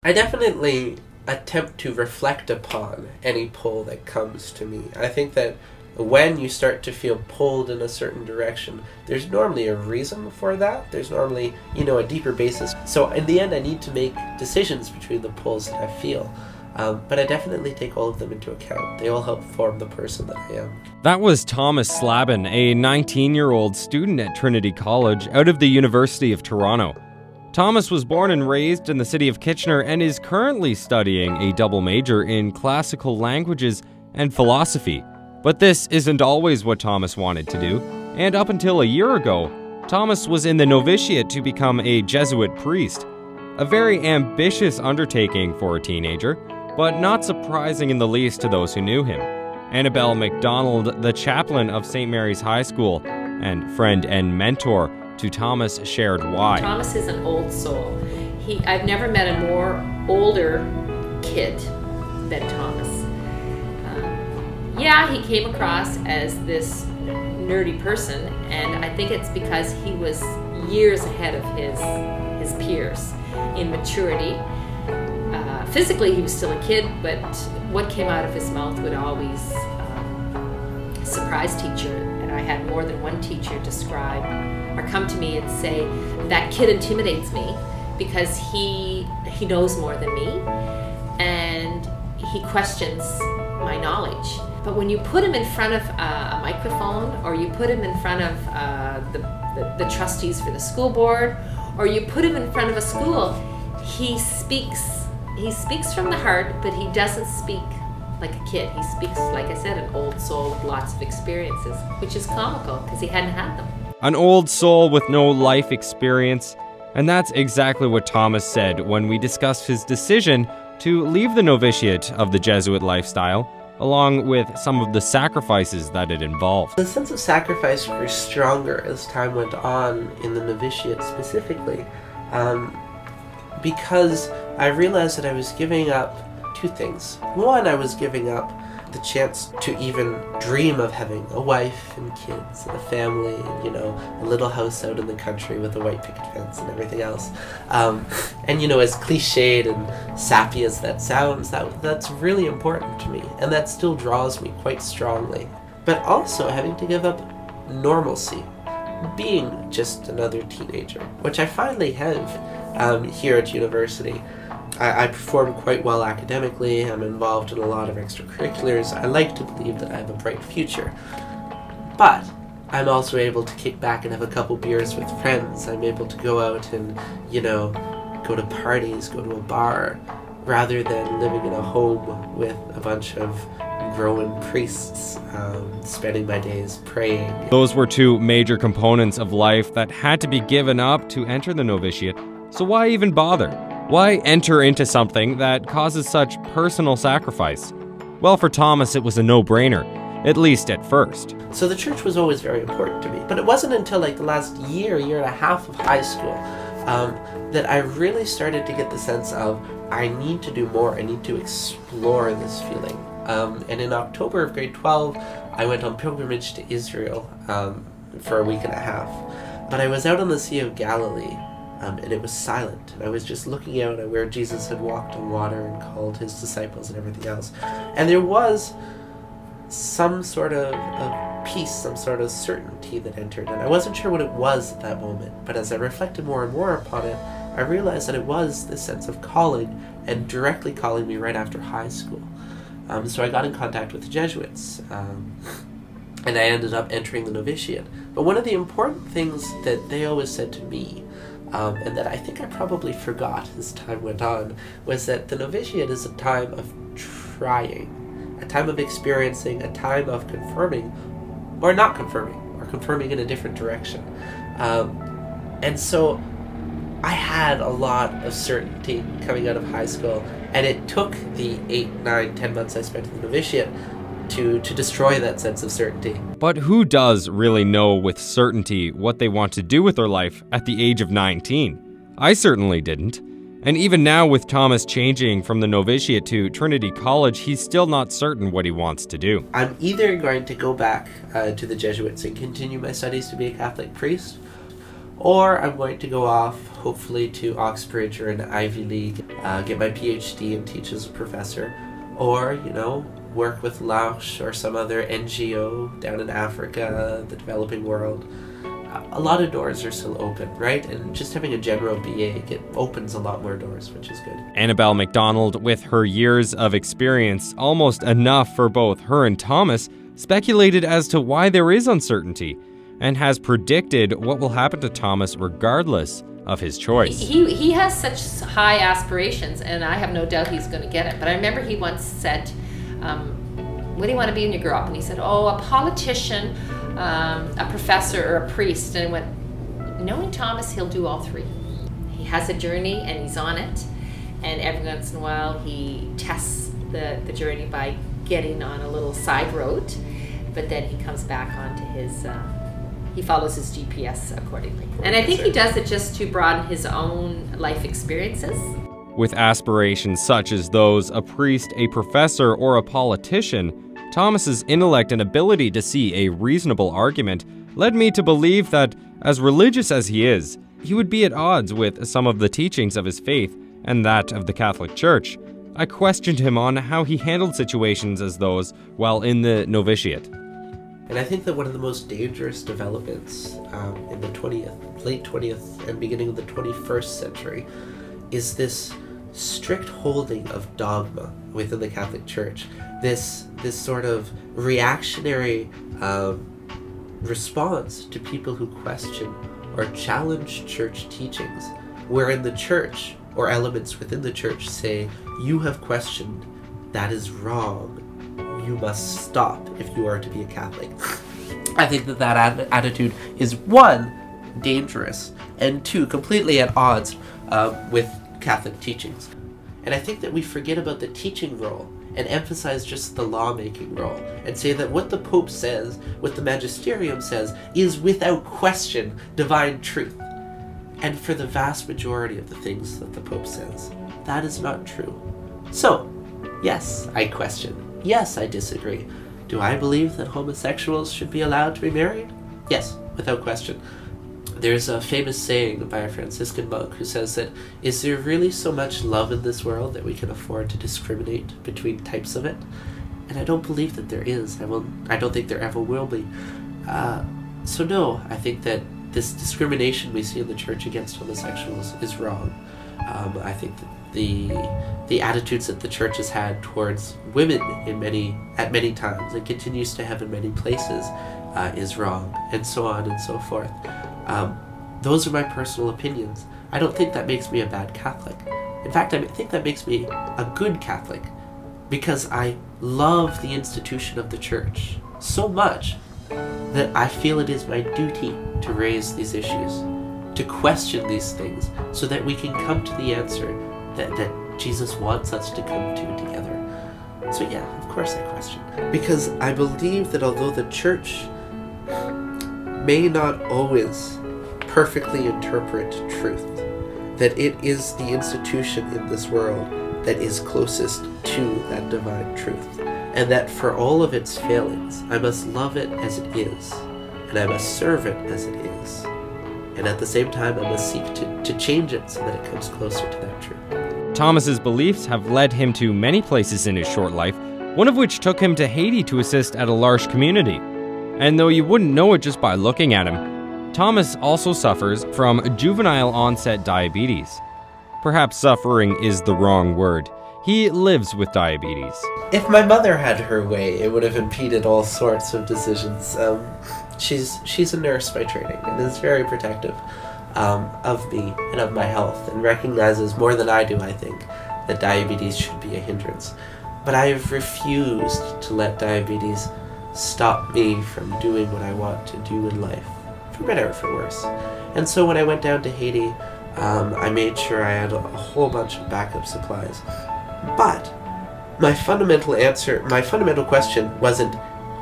I definitely attempt to reflect upon any pull that comes to me. I think that when you start to feel pulled in a certain direction, there's normally a reason for that. There's normally, a deeper basis. So in the end, I need to make decisions between the pulls that I feel. But I definitely take all of them into account. They all help form the person that I am. That was Thomas Slabon, a 19-year-old student at Trinity College out of the University of Toronto. Thomas was born and raised in the city of Kitchener and is currently studying a double major in classical languages and philosophy. But this isn't always what Thomas wanted to do, and up until a year ago, Thomas was in the novitiate to become a Jesuit priest. A very ambitious undertaking for a teenager, but not surprising in the least to those who knew him. Annabelle MacDonald, the chaplain of St. Mary's High School, and friend and mentor to Thomas, shared why. Thomas is an old soul. I've never met a more older kid than Thomas. Yeah, he came across as this nerdy person, and I think it's because he was years ahead of his peers in maturity. Physically, he was still a kid, but what came out of his mouth would always surprise teacher. And I had more than one teacher describe or come to me and say, that kid intimidates me because he knows more than me and he questions my knowledge. But when you put him in front of a microphone, or you put him in front of the trustees for the school board, or you put him in front of a school, he speaks from the heart, but he doesn't speak like a kid. He speaks, like I said, an old soul with lots of experiences, which is comical because he hadn't had them. An old soul with no life experience, and that's exactly what Thomas said when we discussed his decision to leave the novitiate of the Jesuit lifestyle, along with some of the sacrifices that it involved. The sense of sacrifice grew stronger as time went on in the novitiate specifically, because I realized that I was giving up two things. One, I was giving up the chance to even dream of having a wife and kids and a family and, a little house out in the country with a white picket fence and everything else. And, as cliched and sappy as that sounds, that's really important to me, and that still draws me quite strongly. But also having to give up normalcy, being just another teenager, which I finally have here at university. I perform quite well academically. I'm involved in a lot of extracurriculars. I like to believe that I have a bright future. But I'm also able to kick back and have a couple beers with friends. I'm able to go out and, go to parties, go to a bar, rather than living in a home with a bunch of grown priests, spending my days praying. Those were two major components of life that had to be given up to enter the novitiate. So why even bother? Why enter into something that causes such personal sacrifice? Well, for Thomas, it was a no-brainer, at least at first. So the church was always very important to me, but it wasn't until the last year and a half of high school that I really started to get the sense of, I need to do more, I need to explore this feeling. And in October of grade 12, I went on pilgrimage to Israel for a week and a half. But I was out on the Sea of Galilee, and it was silent. And I was just looking out at where Jesus had walked on water and called his disciples and everything else. And there was some sort of peace, some sort of certainty that entered. And I wasn't sure what it was at that moment. But as I reflected more and more upon it, I realized that it was this sense of calling, and directly calling me right after high school. So I got in contact with the Jesuits, and I ended up entering the novitiate. But one of the important things that they always said to me, and that I think I probably forgot as time went on, was that the novitiate is a time of trying, a time of experiencing, a time of confirming, or not confirming, or confirming in a different direction. And so I had a lot of certainty coming out of high school, and it took the 8, 9, 10 months I spent in the novitiate to destroy that sense of certainty. But who does really know with certainty what they want to do with their life at the age of 19? I certainly didn't. And even now, with Thomas changing from the novitiate to Trinity College, he's still not certain what he wants to do. I'm either going to go back to the Jesuits and continue my studies to be a Catholic priest, or I'm going to go off, hopefully, to Oxbridge or an Ivy League, get my PhD and teach as a professor, or, work with Lausch or some other NGO down in Africa, the developing world. A lot of doors are still open, right? And just having a general BA, it opens a lot more doors, which is good. Annabelle McDonald, with her years of experience, almost enough for both her and Thomas, speculated as to why there is uncertainty, and has predicted what will happen to Thomas regardless of his choice. He has such high aspirations, and I have no doubt he's going to get it. But I remember he once said, what do you want to be when you grow up? And he said, oh, a politician, a professor, or a priest. And I went, knowing Thomas, he'll do all three. He has a journey and he's on it, and every once in a while he tests the journey by getting on a little side road, but then he comes back onto his, he follows his GPS accordingly. And I think he does it just to broaden his own life experiences. With aspirations such as those, a priest, a professor, or a politician, Thomas's intellect and ability to see a reasonable argument led me to believe that, as religious as he is, he would be at odds with some of the teachings of his faith and that of the Catholic Church. I questioned him on how he handled situations as those while in the novitiate. And I think that one of the most dangerous developments in the late 20th and beginning of the 21st century is this strict holding of dogma within the Catholic Church. This sort of reactionary response to people who question or challenge church teachings, wherein the church or elements within the church say, you have questioned, that is wrong, you must stop if you are to be a Catholic. I think that attitude is, one, dangerous, and two, completely at odds with Catholic teachings. And I think that we forget about the teaching role and emphasize just the lawmaking role and say that what the Pope says, what the magisterium says, is without question divine truth. And for the vast majority of the things that the Pope says, that is not true. So, yes, I question. Yes, I disagree. Do I believe that homosexuals should be allowed to be married? Yes, without question. There's a famous saying by a Franciscan monk who says that, is there really so much love in this world that we can afford to discriminate between types of it? And I don't believe that there is. I don't think there ever will be. So no, I think that this discrimination we see in the church against homosexuals is wrong. I think that the attitudes that the church has had towards women at many times, and continues to have in many places, is wrong, and so on and so forth. Those are my personal opinions. I don't think that makes me a bad Catholic. In fact, I think that makes me a good Catholic, because I love the institution of the church so much that I feel it is my duty to raise these issues, to question these things, so that we can come to the answer that Jesus wants us to come to together. So yeah, of course I question. Because I believe that although the church may not always perfectly interpret truth, that it is the institution in this world that is closest to that divine truth, and that for all of its failings, I must love it as it is, and I must serve it as it is, and at the same time I must seek to change it so that it comes closer to that truth. Thomas's beliefs have led him to many places in his short life, one of which took him to Haiti to assist at a L'Arche community. And though you wouldn't know it just by looking at him, Thomas also suffers from juvenile onset diabetes. Perhaps suffering is the wrong word. He lives with diabetes. If my mother had her way, it would have impeded all sorts of decisions. She's a nurse by training and is very protective of me and of my health, and recognizes more than I do, I think, that diabetes should be a hindrance. But I have refused to let diabetes stop me from doing what I want to do in life, for better or for worse. And so when I went down to Haiti, I made sure I had a whole bunch of backup supplies. But my fundamental question wasn't,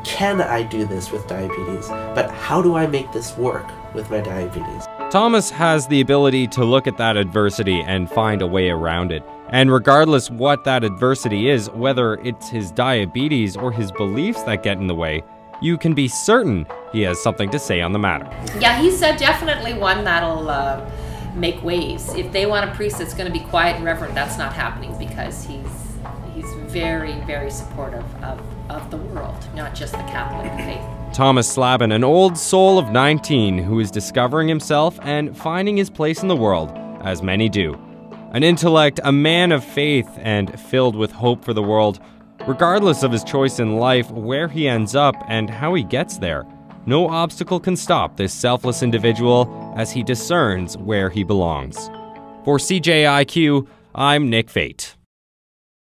can I do this with diabetes, but how do I make this work with my diabetes? Thomas has the ability to look at that adversity and find a way around it. And regardless what that adversity is, whether it's his diabetes or his beliefs that get in the way, you can be certain he has something to say on the matter. Yeah, he's definitely one that'll make waves. If they want a priest that's going to be quiet and reverent, that's not happening, because he's very, very supportive of the world, not just the Catholic faith. Thomas Slabon, an old soul of 19 who is discovering himself and finding his place in the world, as many do. An intellect, a man of faith, and filled with hope for the world. Regardless of his choice in life, where he ends up, and how he gets there, no obstacle can stop this selfless individual as he discerns where he belongs. For CJIQ, I'm Nick Fate.